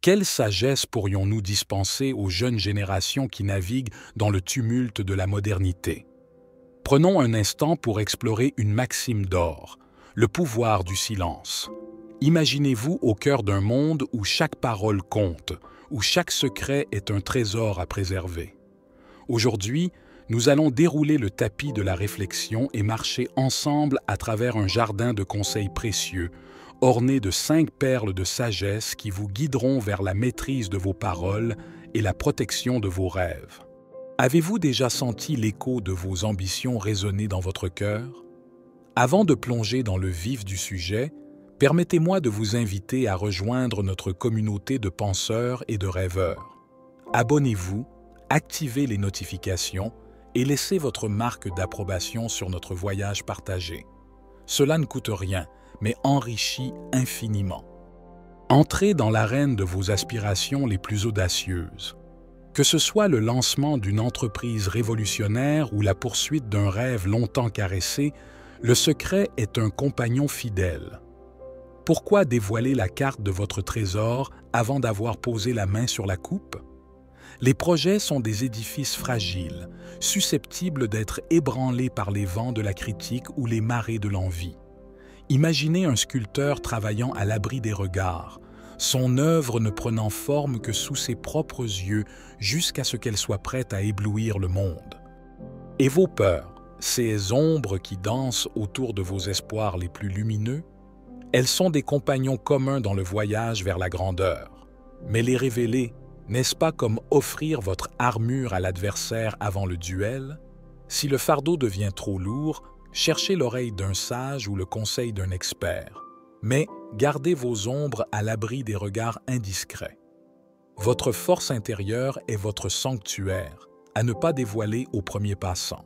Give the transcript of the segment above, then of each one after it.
Quelle sagesse pourrions-nous dispenser aux jeunes générations qui naviguent dans le tumulte de la modernité? Prenons un instant pour explorer une maxime d'or, le pouvoir du silence. Imaginez-vous au cœur d'un monde où chaque parole compte, où chaque secret est un trésor à préserver. Aujourd'hui, nous allons dérouler le tapis de la réflexion et marcher ensemble à travers un jardin de conseils précieux, orné de 5 perles de sagesse qui vous guideront vers la maîtrise de vos paroles et la protection de vos rêves. Avez-vous déjà senti l'écho de vos ambitions résonner dans votre cœur? Avant de plonger dans le vif du sujet, permettez-moi de vous inviter à rejoindre notre communauté de penseurs et de rêveurs. Abonnez-vous, activez les notifications et laissez votre marque d'approbation sur notre voyage partagé. Cela ne coûte rien, mais enrichit infiniment. Entrez dans l'arène de vos aspirations les plus audacieuses. Que ce soit le lancement d'une entreprise révolutionnaire ou la poursuite d'un rêve longtemps caressé, le secret est un compagnon fidèle. Pourquoi dévoiler la carte de votre trésor avant d'avoir posé la main sur la coupe? Les projets sont des édifices fragiles, susceptibles d'être ébranlés par les vents de la critique ou les marées de l'envie. Imaginez un sculpteur travaillant à l'abri des regards, son œuvre ne prenant forme que sous ses propres yeux jusqu'à ce qu'elle soit prête à éblouir le monde. Et vos peurs, ces ombres qui dansent autour de vos espoirs les plus lumineux, elles sont des compagnons communs dans le voyage vers la grandeur. Mais les révéler, n'est-ce pas comme offrir votre armure à l'adversaire avant le duel? Si le fardeau devient trop lourd, cherchez l'oreille d'un sage ou le conseil d'un expert. Mais gardez vos ombres à l'abri des regards indiscrets. Votre force intérieure est votre sanctuaire, à ne pas dévoiler au premier passant.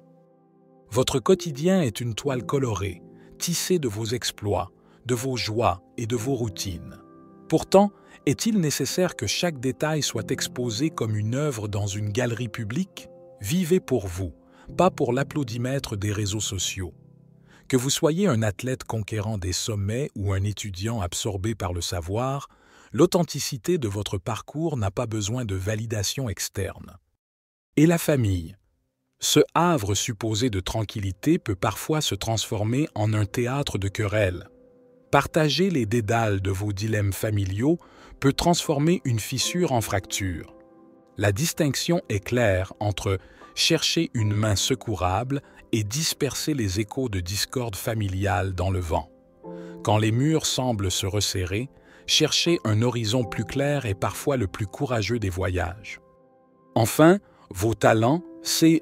Votre quotidien est une toile colorée, tissée de vos exploits, de vos joies et de vos routines. Pourtant, est-il nécessaire que chaque détail soit exposé comme une œuvre dans une galerie publique? Vivez pour vous, pas pour l'applaudimètre des réseaux sociaux. Que vous soyez un athlète conquérant des sommets ou un étudiant absorbé par le savoir, l'authenticité de votre parcours n'a pas besoin de validation externe. Et la famille? Ce havre supposé de tranquillité peut parfois se transformer en un théâtre de querelles. Partager les dédales de vos dilemmes familiaux peut transformer une fissure en fracture. La distinction est claire entre chercher une main secourable et disperser les échos de discorde familiale dans le vent. Quand les murs semblent se resserrer, chercher un horizon plus clair est parfois le plus courageux des voyages. Enfin, vos talents, ces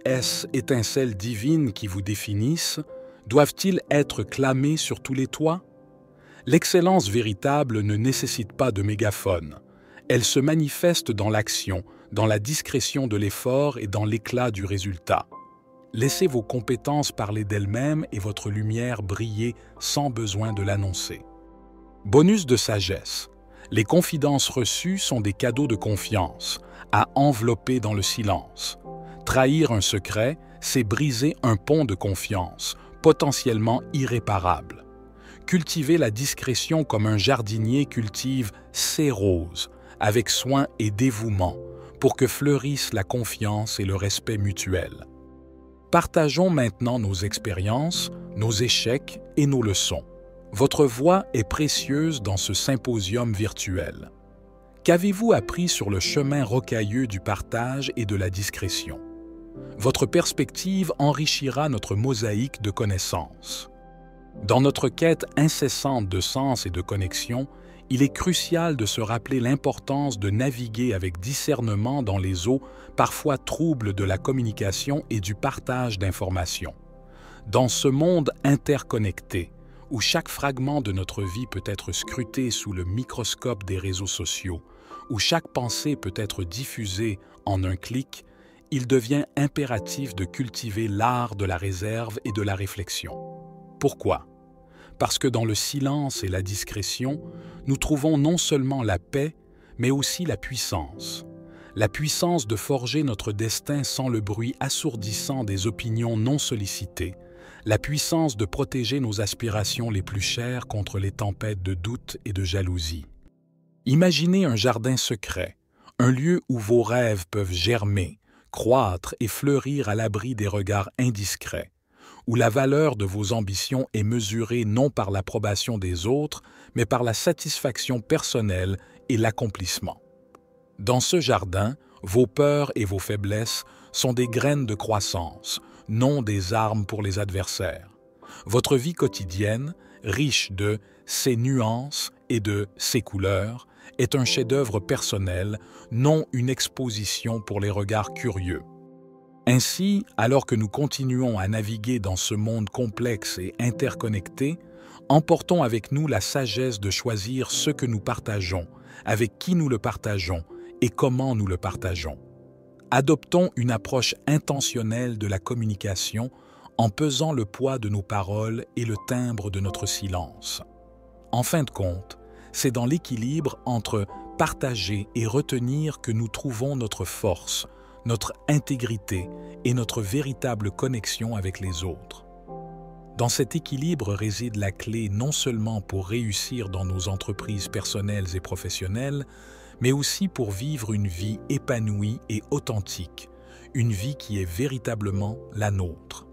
étincelles divines qui vous définissent, doivent-ils être clamés sur tous les toits? L'excellence véritable ne nécessite pas de mégaphone. Elle se manifeste dans l'action, dans la discrétion de l'effort et dans l'éclat du résultat. Laissez vos compétences parler d'elles-mêmes et votre lumière briller sans besoin de l'annoncer. Bonus de sagesse. Les confidences reçues sont des cadeaux de confiance, à envelopper dans le silence. Trahir un secret, c'est briser un pont de confiance, potentiellement irréparable. Cultivez la discrétion comme un jardinier cultive ses roses, avec soin et dévouement, pour que fleurissent la confiance et le respect mutuel. Partageons maintenant nos expériences, nos échecs et nos leçons. Votre voix est précieuse dans ce symposium virtuel. Qu'avez-vous appris sur le chemin rocailleux du partage et de la discrétion? Votre perspective enrichira notre mosaïque de connaissances. Dans notre quête incessante de sens et de connexion, il est crucial de se rappeler l'importance de naviguer avec discernement dans les eaux parfois troubles de la communication et du partage d'informations. Dans ce monde interconnecté, où chaque fragment de notre vie peut être scruté sous le microscope des réseaux sociaux, où chaque pensée peut être diffusée en un clic, il devient impératif de cultiver l'art de la réserve et de la réflexion. Pourquoi? Parce que dans le silence et la discrétion, nous trouvons non seulement la paix, mais aussi la puissance. La puissance de forger notre destin sans le bruit assourdissant des opinions non sollicitées. La puissance de protéger nos aspirations les plus chères contre les tempêtes de doute et de jalousie. Imaginez un jardin secret, un lieu où vos rêves peuvent germer, croître et fleurir à l'abri des regards indiscrets, où la valeur de vos ambitions est mesurée non par l'approbation des autres, mais par la satisfaction personnelle et l'accomplissement. Dans ce jardin, vos peurs et vos faiblesses sont des graines de croissance, non des armes pour les adversaires. Votre vie quotidienne, riche de ses nuances et de ses couleurs, est un chef-d'œuvre personnel, non une exposition pour les regards curieux. Ainsi, alors que nous continuons à naviguer dans ce monde complexe et interconnecté, emportons avec nous la sagesse de choisir ce que nous partageons, avec qui nous le partageons et comment nous le partageons. Adoptons une approche intentionnelle de la communication en pesant le poids de nos paroles et le timbre de notre silence. En fin de compte, c'est dans l'équilibre entre partager et retenir que nous trouvons notre force, notre intégrité et notre véritable connexion avec les autres. Dans cet équilibre réside la clé non seulement pour réussir dans nos entreprises personnelles et professionnelles, mais aussi pour vivre une vie épanouie et authentique, une vie qui est véritablement la nôtre.